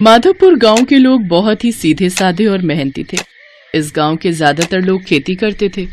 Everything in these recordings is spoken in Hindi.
माधवपुर गांव के लोग बहुत ही सीधे साधे और मेहनती थे। इस गांव के ज्यादातर लोग खेती करते थे।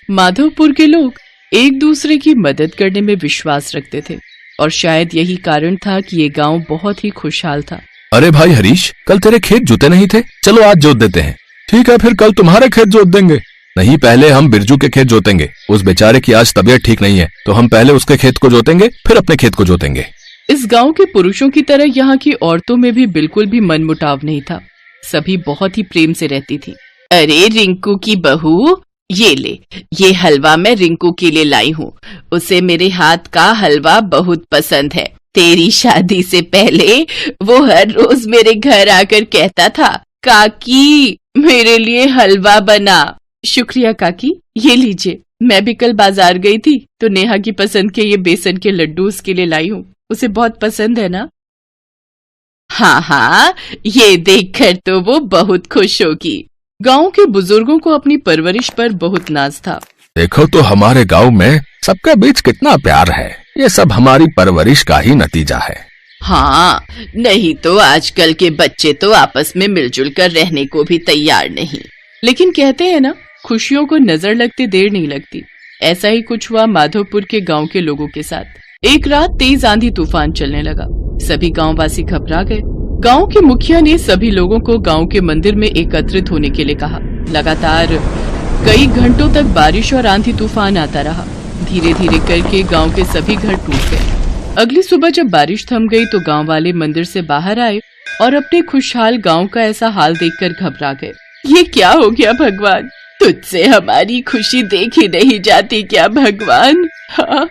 माधवपुर के लोग एक दूसरे की मदद करने में विश्वास रखते थे और शायद यही कारण था कि ये गांव बहुत ही खुशहाल था। अरे भाई हरीश, कल तेरे खेत जोते नहीं थे? चलो आज जोत देते हैं। ठीक है, फिर कल तुम्हारे खेत जोत देंगे। नहीं, पहले हम बिरजू के खेत जोतेंगे। उस बेचारे की आज तबीयत ठीक नहीं है, तो हम पहले उसके खेत को जोतेंगे, फिर अपने खेत को जोतेंगे। इस गांव के पुरुषों की तरह यहाँ की औरतों में भी बिल्कुल भी मनमुटाव नहीं था। सभी बहुत ही प्रेम से रहती थी। अरे रिंकू की बहू, ये ले, ये हलवा मैं रिंकू के लिए लाई हूँ। उसे मेरे हाथ का हलवा बहुत पसंद है। तेरी शादी से पहले वो हर रोज मेरे घर आकर कहता था, काकी मेरे लिए हलवा बना। शुक्रिया काकी, ये लीजिए। मैं भी कल बाजार गई थी तो नेहा की पसंद के ये बेसन के लड्डू उसके लिए लाई हूँ। उसे बहुत पसंद है ना? हाँ हाँ, ये देखकर तो वो बहुत खुश होगी। गांव के बुजुर्गों को अपनी परवरिश पर बहुत नाज था। देखो तो हमारे गांव में सबके बीच कितना प्यार है। ये सब हमारी परवरिश का ही नतीजा है। हाँ, नहीं तो आजकल के बच्चे तो आपस में मिलजुल कर रहने को भी तैयार नहीं। लेकिन कहते हैं ना, खुशियों को नजर लगते देर नहीं लगती। ऐसा ही कुछ हुआ माधवपुर के गांव के लोगों के साथ। एक रात तेज आंधी तूफान चलने लगा। सभी गांववासी घबरा गए। गांव के मुखिया ने सभी लोगों को गांव के मंदिर में एकत्रित होने के लिए कहा। लगातार कई घंटों तक बारिश और आंधी तूफान आता रहा। धीरे धीरे करके गांव के सभी घर टूट गए। अगली सुबह जब बारिश थम गई तो गांव वाले मंदिर से बाहर आए और अपने खुशहाल गांव का ऐसा हाल देखकर घबरा गए। ये क्या हो गया भगवान? तुझसे हमारी खुशी देखी नहीं जाती क्या भगवान? हाँ।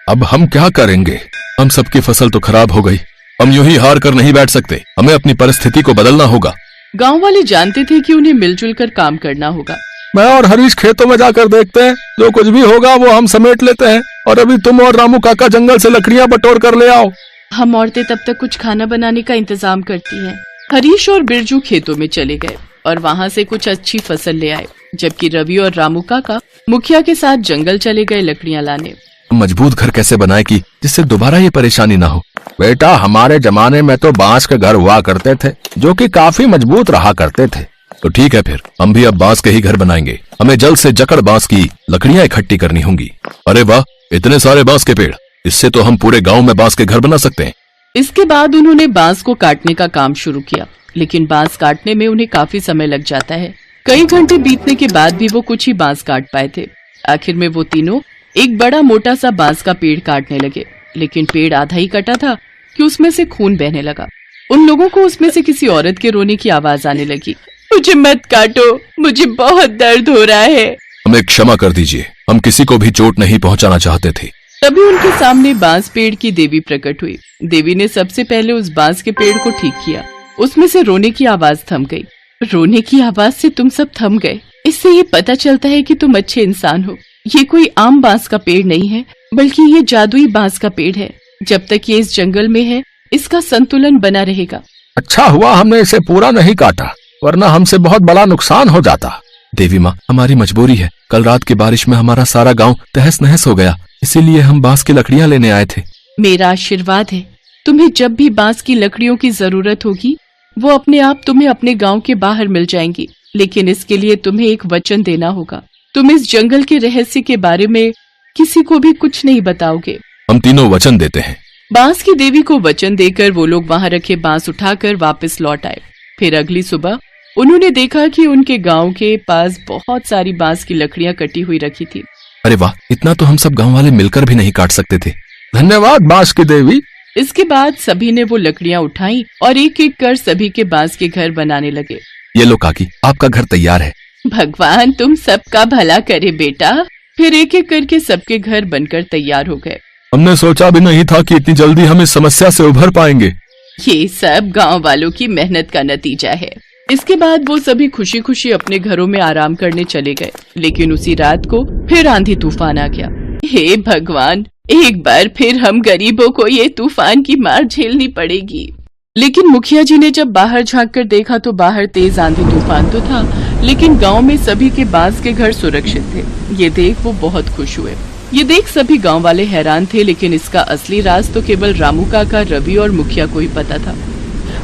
अब हम क्या करेंगे? हम सबकी फसल तो खराब हो गई। हम यूं ही हार कर नहीं बैठ सकते। हमें अपनी परिस्थिति को बदलना होगा। गांव वाले जानते थे कि उन्हें मिलजुल कर काम करना होगा। मैं और हरीश खेतों में जाकर देखते हैं। जो कुछ भी होगा वो हम समेट लेते हैं। और अभी तुम और रामू काका जंगल से लकड़ियां बटोर कर ले आओ। हम औरतें तब तक कुछ खाना बनाने का इंतजाम करती हैं। हरीश और बिरजू खेतों में चले गए और वहाँ से कुछ अच्छी फसल ले आए, जबकि रवि और रामू काका मुखिया के साथ जंगल चले गए लकड़ियां लाने। मजबूत घर कैसे बनाए कि जिससे दोबारा ये परेशानी ना हो? बेटा, हमारे जमाने में तो बांस के घर हुआ करते थे जो कि काफी मजबूत रहा करते थे। तो ठीक है, फिर हम भी अब बांस के ही घर बनाएंगे। हमें जल्द से जकड़ बांस की लकड़ियां इकट्ठी करनी होंगी। अरे वाह, इतने सारे बांस के पेड़! इससे तो हम पूरे गांव में बांस के घर बना सकते हैं। इसके बाद उन्होंने बांस को काटने का काम शुरू किया, लेकिन बांस काटने में उन्हें काफी समय लग जाता है। कई घंटे बीतने के बाद भी वो कुछ ही बांस काट पाए थे। आखिर में वो तीनों एक बड़ा मोटा सा बांस का पेड़ काटने लगे, लेकिन पेड़ आधा ही कटा था कि उसमें से खून बहने लगा। उन लोगों को उसमें से किसी औरत के रोने की आवाज आने लगी। मुझे मत काटो, मुझे बहुत दर्द हो रहा है। हमें क्षमा कर दीजिए, हम किसी को भी चोट नहीं पहुंचाना चाहते थे। तभी उनके सामने बांस पेड़ की देवी प्रकट हुई। देवी ने सबसे पहले उस बांस के पेड़ को ठीक किया। उसमें से रोने की आवाज थम गई। रोने की आवाज से तुम सब थम गए। इससे ये पता चलता है कि तुम अच्छे इंसान हो। ये कोई आम बांस का पेड़ नहीं है, बल्कि ये जादुई बांस का पेड़ है। जब तक ये इस जंगल में है, इसका संतुलन बना रहेगा। अच्छा हुआ हमने इसे पूरा नहीं काटा, वरना हमसे बहुत बड़ा नुकसान हो जाता। देवी माँ, हमारी मजबूरी है। कल रात की बारिश में हमारा सारा गांव तहस नहस हो गया, इसीलिए हम बांस की लकड़ियां लेने आए थे। मेरा आशीर्वाद है, तुम्हें जब भी बांस की लकड़ियों की जरूरत होगी, वो अपने आप तुम्हें अपने गांव के बाहर मिल जाएंगी। लेकिन इसके लिए तुम्हें एक वचन देना होगा। तुम इस जंगल के रहस्य के बारे में किसी को भी कुछ नहीं बताओगे। हम तीनों वचन देते हैं। बांस की देवी को वचन देकर वो लोग वहाँ रखे बांस उठाकर वापस लौट आए। फिर अगली सुबह उन्होंने देखा कि उनके गांव के पास बहुत सारी बांस की लकड़ियां कटी हुई रखी थी। अरे वाह, इतना तो हम सब गांव वाले मिलकर भी नहीं काट सकते थे। धन्यवाद बांस की देवी। इसके बाद सभी ने वो लकड़ियां उठाई और एक एक कर सभी के बांस के घर बनाने लगे। ये लो काकी, आपका घर तैयार है। भगवान तुम सबका भला करे बेटा। फिर एक एक करके सबके घर बनकर तैयार हो गए। हमने सोचा भी नहीं था कि इतनी जल्दी हम इस समस्या से उभर पाएंगे। ये सब गांव वालों की मेहनत का नतीजा है। इसके बाद वो सभी खुशी खुशी अपने घरों में आराम करने चले गए। लेकिन उसी रात को फिर आंधी तूफान आ गया। हे भगवान, एक बार फिर हम गरीबों को ये तूफान की मार झेलनी पड़ेगी। लेकिन मुखिया जी ने जब बाहर झांक कर देखा तो बाहर तेज आंधी तूफान तो था, लेकिन गांव में सभी के बांस के घर सुरक्षित थे। ये देख वो बहुत खुश हुए। ये देख सभी गांव वाले हैरान थे, लेकिन इसका असली राज तो केवल रामू काका, रवि और मुखिया को ही पता था।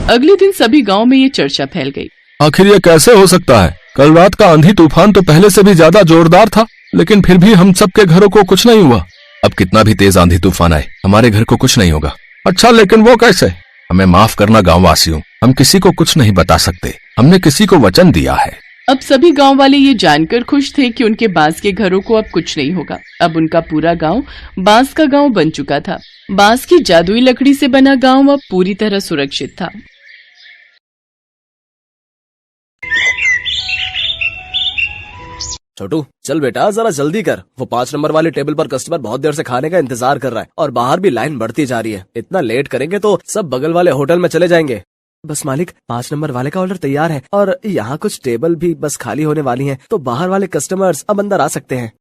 अगले दिन सभी गांव में ये चर्चा फैल गई। आखिर ये कैसे हो सकता है? कल रात का आंधी तूफान तो पहले से भी ज्यादा जोरदार था, लेकिन फिर भी हम सबके घरों को कुछ नहीं हुआ। अब कितना भी तेज आंधी तूफान आए, हमारे घर को कुछ नहीं होगा। अच्छा, लेकिन वो कैसे? हमें माफ करना गाँव वासियों, हम किसी को कुछ नहीं बता सकते। हमने किसी को वचन दिया है। अब सभी गांव वाले ये जानकर खुश थे कि उनके बांस के घरों को अब कुछ नहीं होगा। अब उनका पूरा गांव बांस का गांव बन चुका था। बांस की जादुई लकड़ी से बना गांव अब पूरी तरह सुरक्षित था। छोटू, चल बेटा जरा जल्दी कर। वो 5 नंबर वाले टेबल पर कस्टमर बहुत देर से खाने का इंतजार कर रहा है और बाहर भी लाइन बढ़ती जा रही है। इतना लेट करेंगे तो सब बगल वाले होटल में चले जाएंगे। बस मालिक, 5 नंबर वाले का ऑर्डर तैयार है और यहाँ कुछ टेबल भी बस खाली होने वाली हैं, तो बाहर वाले कस्टमर्स अब अंदर आ सकते हैं।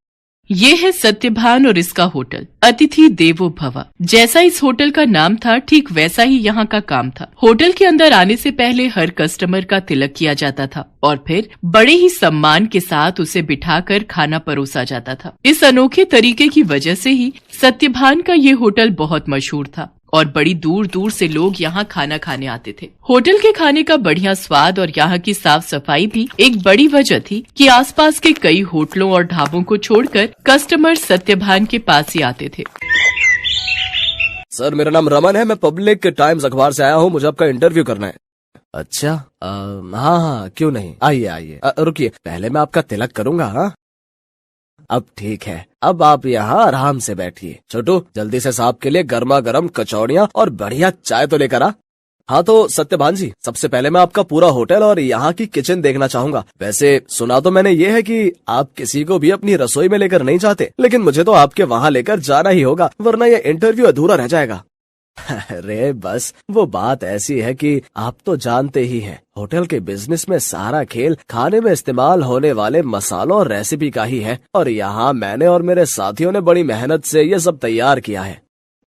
ये है सत्यभान और इसका होटल अतिथि देवो भव। जैसा इस होटल का नाम था, ठीक वैसा ही यहाँ का काम था। होटल के अंदर आने से पहले हर कस्टमर का तिलक किया जाता था और फिर बड़े ही सम्मान के साथ उसे बिठाकर खाना परोसा जाता था। इस अनोखे तरीके की वजह से ही सत्यभान का ये होटल बहुत मशहूर था और बड़ी दूर दूर से लोग यहाँ खाना खाने आते थे। होटल के खाने का बढ़िया स्वाद और यहाँ की साफ सफाई भी एक बड़ी वजह थी कि आसपास के कई होटलों और ढाबों को छोड़कर कस्टमर सत्यभान के पास ही आते थे। सर, मेरा नाम रमन है, मैं पब्लिक टाइम्स अखबार से आया हूँ, मुझे आपका इंटरव्यू करना है। अच्छा, हाँ, क्यों नहीं, आइए आइए। रुकिए, पहले मैं आपका तिलक करूंगा। हाँ, अब ठीक है, अब आप यहाँ आराम से बैठिए। छोटू, जल्दी से साहब के लिए गर्मा गर्म कचौड़ियाँ और बढ़िया चाय तो लेकर आ। हाँ तो सत्यभान जी, सबसे पहले मैं आपका पूरा होटल और यहाँ की किचन देखना चाहूंगा। वैसे सुना तो मैंने ये है कि आप किसी को भी अपनी रसोई में लेकर नहीं जाते, लेकिन मुझे तो आपके वहाँ लेकर जाना ही होगा, वरना ये इंटरव्यू अधूरा रह जाएगा। अरे बस वो बात ऐसी है कि आप तो जानते ही हैं, होटल के बिजनेस में सारा खेल खाने में इस्तेमाल होने वाले मसालों और रेसिपी का ही है और यहाँ मैंने और मेरे साथियों ने बड़ी मेहनत से ये सब तैयार किया है।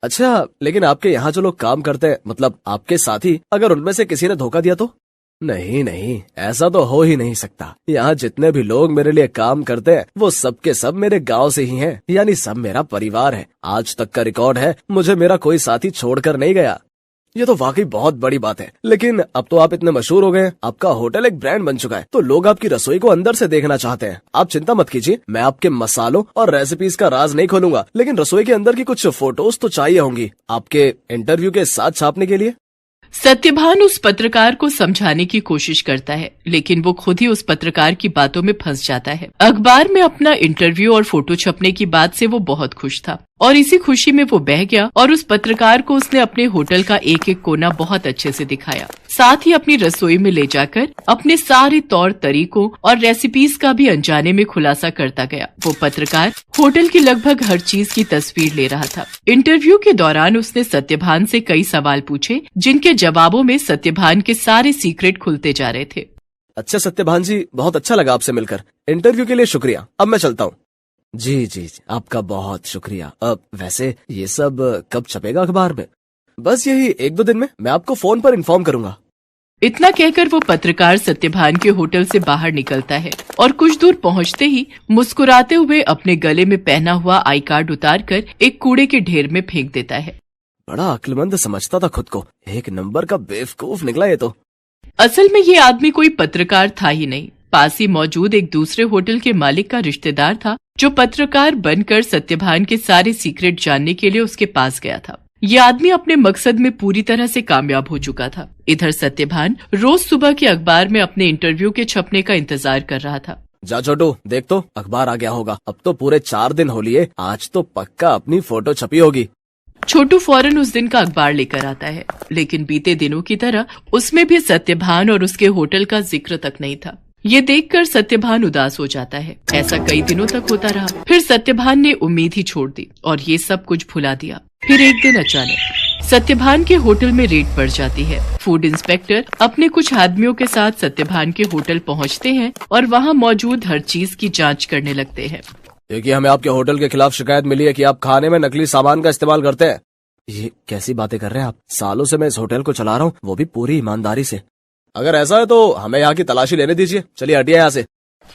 अच्छा, लेकिन आपके यहाँ जो लोग काम करते हैं, मतलब आपके साथी, अगर उनमें से किसी ने धोखा दिया तो? नहीं नहीं, ऐसा तो हो ही नहीं सकता। यहाँ जितने भी लोग मेरे लिए काम करते हैं वो सब के सब मेरे गांव से ही हैं, यानी सब मेरा परिवार है। आज तक का रिकॉर्ड है, मुझे मेरा कोई साथी छोड़कर नहीं गया। ये तो वाकई बहुत बड़ी बात है। लेकिन अब तो आप इतने मशहूर हो गए, आपका होटल एक ब्रांड बन चुका है, तो लोग आपकी रसोई को अंदर से देखना चाहते हैं। आप चिंता मत कीजिए, मैं आपके मसालों और रेसिपीज का राज नहीं खोलूंगा, लेकिन रसोई के अंदर की कुछ फोटोज तो चाहिए होंगी आपके इंटरव्यू के साथ छापने के लिए। सत्यभान उस पत्रकार को समझाने की कोशिश करता है, लेकिन वो खुद ही उस पत्रकार की बातों में फंस जाता है। अखबार में अपना इंटरव्यू और फोटो छपने की बात से वो बहुत खुश था और इसी खुशी में वो बह गया और उस पत्रकार को उसने अपने होटल का एक एक कोना बहुत अच्छे से दिखाया। साथ ही अपनी रसोई में ले जाकर अपने सारे तौर तरीकों और रेसिपीज का भी अनजाने में खुलासा करता गया। वो पत्रकार होटल की लगभग हर चीज की तस्वीर ले रहा था। इंटरव्यू के दौरान उसने सत्यभान से कई सवाल पूछे, जिनके जवाबों में सत्यभान के सारे सीक्रेट खुलते जा रहे थे। अच्छा सत्यभान जी, बहुत अच्छा लगा आपसे मिलकर। इंटरव्यू के लिए शुक्रिया, अब मैं चलता हूँ। जी जी, आपका बहुत शुक्रिया। अब वैसे ये सब कब छपेगा अखबार में? बस यही 1-2 दिन में, मैं आपको फोन पर इन्फॉर्म करूंगा। इतना कहकर वो पत्रकार सत्यभान के होटल से बाहर निकलता है और कुछ दूर पहुंचते ही मुस्कुराते हुए अपने गले में पहना हुआ आई कार्ड उतारकर एक कूड़े के ढेर में फेंक देता है। बड़ा अक्लमंद समझता था खुद को, एक नंबर का बेवकूफ निकला ये तो। असल में ये आदमी कोई पत्रकार था ही नहीं, पास ही मौजूद एक दूसरे होटल के मालिक का रिश्तेदार था, जो पत्रकार बनकर सत्यभान के सारे सीक्रेट जानने के लिए उसके पास गया था। ये आदमी अपने मकसद में पूरी तरह से कामयाब हो चुका था। इधर सत्यभान रोज सुबह के अखबार में अपने इंटरव्यू के छपने का इंतजार कर रहा था। जा छोटू, देख तो अखबार आ गया होगा। अब तो पूरे 4 दिन हो लिए, आज तो पक्का अपनी फोटो छपी होगी। छोटू फौरन उस दिन का अखबार लेकर आता है, लेकिन बीते दिनों की तरह उसमें भी सत्यभान और उसके होटल का जिक्र तक नहीं था। ये देखकर सत्यभान उदास हो जाता है। ऐसा कई दिनों तक होता रहा। फिर सत्यभान ने उम्मीद ही छोड़ दी और ये सब कुछ भुला दिया। फिर एक दिन अचानक सत्यभान के होटल में रेड पड़ जाती है। फूड इंस्पेक्टर अपने कुछ आदमियों के साथ सत्यभान के होटल पहुंचते हैं और वहां मौजूद हर चीज की जांच करने लगते हैं। देखिए, हमें आपके होटल के खिलाफ शिकायत मिली है कि आप खाने में नकली सामान का इस्तेमाल करते हैं। ये कैसी बातें कर रहे हैं आप? सालों से मैं इस होटल को चला रहा हूँ, वो भी पूरी ईमानदारी से। अगर ऐसा है तो हमें यहाँ की तलाशी लेने दीजिए। चलिए हटिए यहाँ से।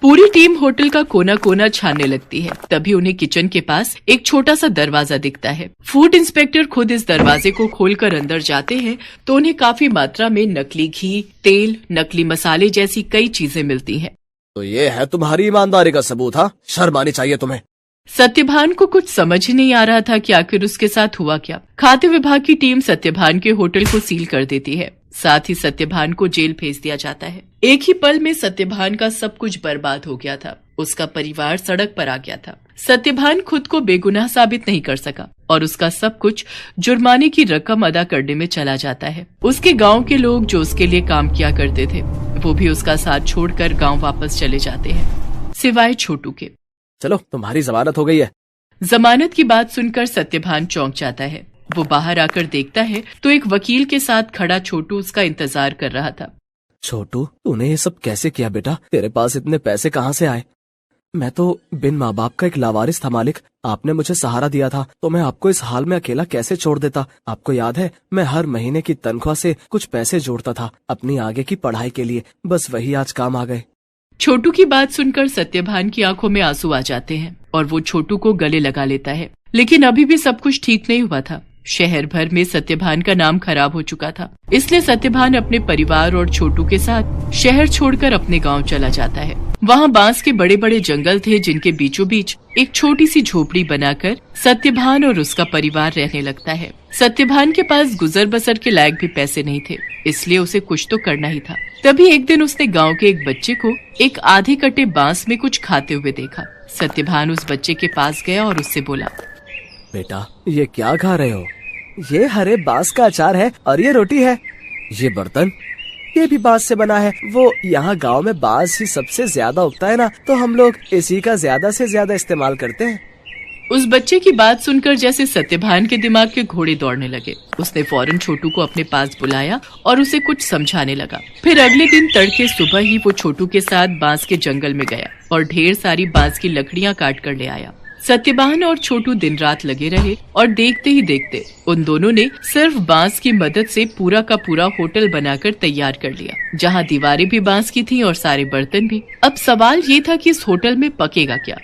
पूरी टीम होटल का कोना कोना छानने लगती है। तभी उन्हें किचन के पास एक छोटा सा दरवाजा दिखता है। फूड इंस्पेक्टर खुद इस दरवाजे को खोलकर अंदर जाते हैं तो उन्हें काफी मात्रा में नकली घी, तेल, नकली मसाले जैसी कई चीजें मिलती हैं। तो ये है तुम्हारी ईमानदारी का सबूत? हाँ, शर्म आनी चाहिए तुम्हें। सत्यभान को कुछ समझ ही नहीं आ रहा था कि आखिर उसके साथ हुआ क्या। खाद्य विभाग की टीम सत्यभान के होटल को सील कर देती है। साथ ही सत्यभान को जेल भेज दिया जाता है। एक ही पल में सत्यभान का सब कुछ बर्बाद हो गया था। उसका परिवार सड़क पर आ गया था। सत्यभान खुद को बेगुनाह साबित नहीं कर सका और उसका सब कुछ जुर्माने की रकम अदा करने में चला जाता है। उसके गांव के लोग जो उसके लिए काम किया करते थे वो भी उसका साथ छोड़कर गांव वापस चले जाते हैं, सिवाय छोटू के। चलो, तुम्हारी जमानत हो गई है। जमानत की बात सुनकर सत्यभान चौंक जाता है। वो बाहर आकर देखता है तो एक वकील के साथ खड़ा छोटू उसका इंतजार कर रहा था। छोटू, तूने ये सब कैसे किया बेटा? तेरे पास इतने पैसे कहाँ से आए? मैं तो बिन माँ बाप का एक लावारिस था मालिक। आपने मुझे सहारा दिया था तो मैं आपको इस हाल में अकेला कैसे छोड़ देता? आपको याद है, मैं हर महीने की तनख्वाह से कुछ पैसे जोड़ता था अपनी आगे की पढ़ाई के लिए। बस वही आज काम आ गए। छोटू की बात सुनकर सत्यभान की आंखों में आंसू आ जाते हैं और वो छोटू को गले लगा लेता है। लेकिन अभी भी सब कुछ ठीक नहीं हुआ था। शहर भर में सत्यभान का नाम खराब हो चुका था। इसलिए सत्यभान अपने परिवार और छोटू के साथ शहर छोड़कर अपने गांव चला जाता है। वहाँ बांस के बड़े बड़े जंगल थे जिनके बीचों बीच एक छोटी सी झोपड़ी बनाकर सत्यभान और उसका परिवार रहने लगता है। सत्यभान के पास गुजर बसर के लायक भी पैसे नहीं थे, इसलिए उसे कुछ तो करना ही था। तभी एक दिन उसने गांव के एक बच्चे को एक आधे कटे बांस में कुछ खाते हुए देखा। सत्यभान उस बच्चे के पास गया और उससे बोला, बेटा, ये क्या खा रहे हो? ये हरे बांस का अचार है और ये रोटी है। ये बर्तन, ये भी बांस से बना है। वो यहाँ गांव में बांस ही सबसे ज्यादा उगता है ना, तो हम लोग इसी का ज्यादा से ज्यादा इस्तेमाल करते हैं। उस बच्चे की बात सुनकर जैसे सत्यभान के दिमाग के घोड़े दौड़ने लगे। उसने फौरन छोटू को अपने पास बुलाया और उसे कुछ समझाने लगा। फिर अगले दिन तड़के सुबह ही वो छोटू के साथ बांस के जंगल में गया और ढेर सारी बांस की लकड़ियाँ काट कर ले आया। सत्यभान और छोटू दिन रात लगे रहे और देखते ही देखते उन दोनों ने सिर्फ बांस की मदद से पूरा का पूरा होटल बनाकर तैयार कर लिया, जहां दीवारें भी बांस की थीं और सारे बर्तन भी। अब सवाल ये था कि इस होटल में पकेगा क्या?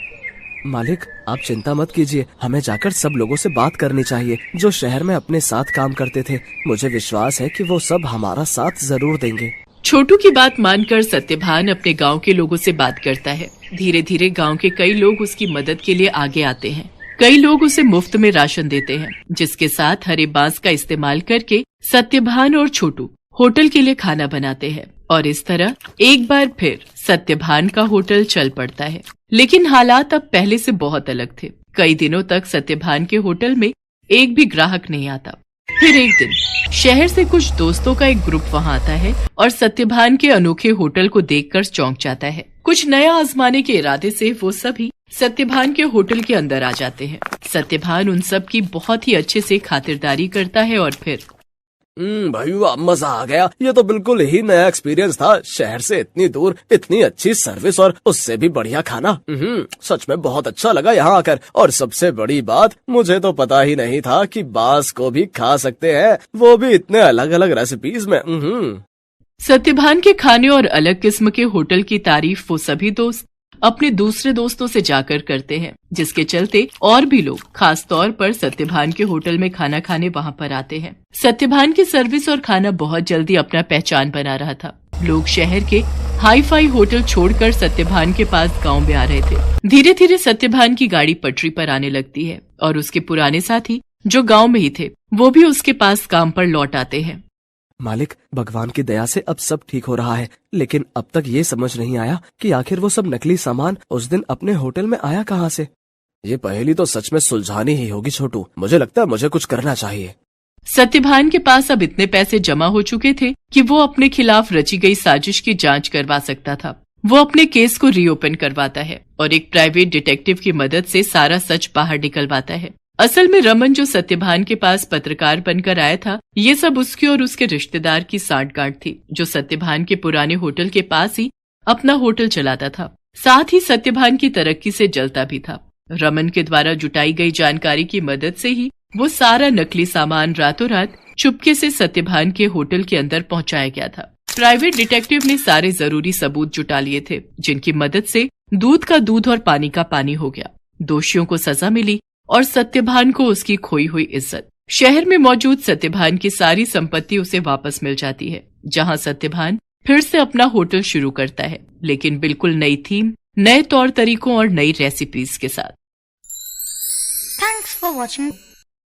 मालिक, आप चिंता मत कीजिए, हमें जाकर सब लोगों से बात करनी चाहिए जो शहर में अपने साथ काम करते थे। मुझे विश्वास है कि वो सब हमारा साथ जरूर देंगे। छोटू की बात मानकर सत्यभान अपने गांव के लोगों से बात करता है। धीरे धीरे गांव के कई लोग उसकी मदद के लिए आगे आते हैं। कई लोग उसे मुफ्त में राशन देते हैं, जिसके साथ हरे बांस का इस्तेमाल करके सत्यभान और छोटू होटल के लिए खाना बनाते हैं। और इस तरह एक बार फिर सत्यभान का होटल चल पड़ता है। लेकिन हालात अब पहले से बहुत अलग थे। कई दिनों तक सत्यभान के होटल में एक भी ग्राहक नहीं आता। फिर एक दिन शहर से कुछ दोस्तों का एक ग्रुप वहां आता है और सत्यभान के अनोखे होटल को देखकर चौंक जाता है। कुछ नया आजमाने के इरादे से वो सभी सत्यभान के होटल के अंदर आ जाते हैं। सत्यभान उन सब की बहुत ही अच्छे से खातिरदारी करता है और फिर भाई वाह, मजा आ गया। ये तो बिल्कुल ही नया एक्सपीरियंस था। शहर से इतनी दूर इतनी अच्छी सर्विस और उससे भी बढ़िया खाना। सच में बहुत अच्छा लगा यहाँ आकर। और सबसे बड़ी बात, मुझे तो पता ही नहीं था कि बांस को भी खा सकते हैं, वो भी इतने अलग अलग रेसिपीज में। सत्यभान के खाने और अलग किस्म के होटल की तारीफ वो सभी दोस्त अपने दूसरे दोस्तों से जाकर करते हैं, जिसके चलते और भी लोग खास तौर पर सत्यभान के होटल में खाना खाने वहां पर आते हैं। सत्यभान की सर्विस और खाना बहुत जल्दी अपना पहचान बना रहा था। लोग शहर के हाई फाई होटल छोड़कर सत्यभान के पास गांव में आ रहे थे। धीरे धीरे सत्यभान की गाड़ी पटरी पर आने लगती है और उसके पुराने साथी जो गाँव में ही थे वो भी उसके पास काम पर लौट आते हैं। मालिक, भगवान की दया से अब सब ठीक हो रहा है, लेकिन अब तक ये समझ नहीं आया कि आखिर वो सब नकली सामान उस दिन अपने होटल में आया कहाँ से। ये पहेली तो सच में सुलझानी ही होगी छोटू। मुझे लगता है मुझे कुछ करना चाहिए। सत्यभान के पास अब इतने पैसे जमा हो चुके थे कि वो अपने खिलाफ रची गई साजिश की जांच करवा सकता था। वो अपने केस को रीओपन करवाता है और एक प्राइवेट डिटेक्टिव की मदद से सारा सच बाहर निकलवाता है। असल में रमन जो सत्यभान के पास पत्रकार बनकर आया था, ये सब उसके और उसके रिश्तेदार की सांठगांठ थी, जो सत्यभान के पुराने होटल के पास ही अपना होटल चलाता था। साथ ही सत्यभान की तरक्की से जलता भी था। रमन के द्वारा जुटाई गई जानकारी की मदद से ही वो सारा नकली सामान रातों रात चुपके से सत्यभान के होटल के अंदर पहुंचाया गया था। प्राइवेट डिटेक्टिव ने सारे जरूरी सबूत जुटा लिए थे, जिनकी मदद से दूध का दूध और पानी का पानी हो गया। दोषियों को सजा मिली और सत्यभान को उसकी खोई हुई इज्जत। शहर में मौजूद सत्यभान की सारी संपत्ति उसे वापस मिल जाती है, जहां सत्यभान फिर से अपना होटल शुरू करता है, लेकिन बिल्कुल नई थीम, नए तौर तरीकों और नई रेसिपीज के साथ। Thanks for watching.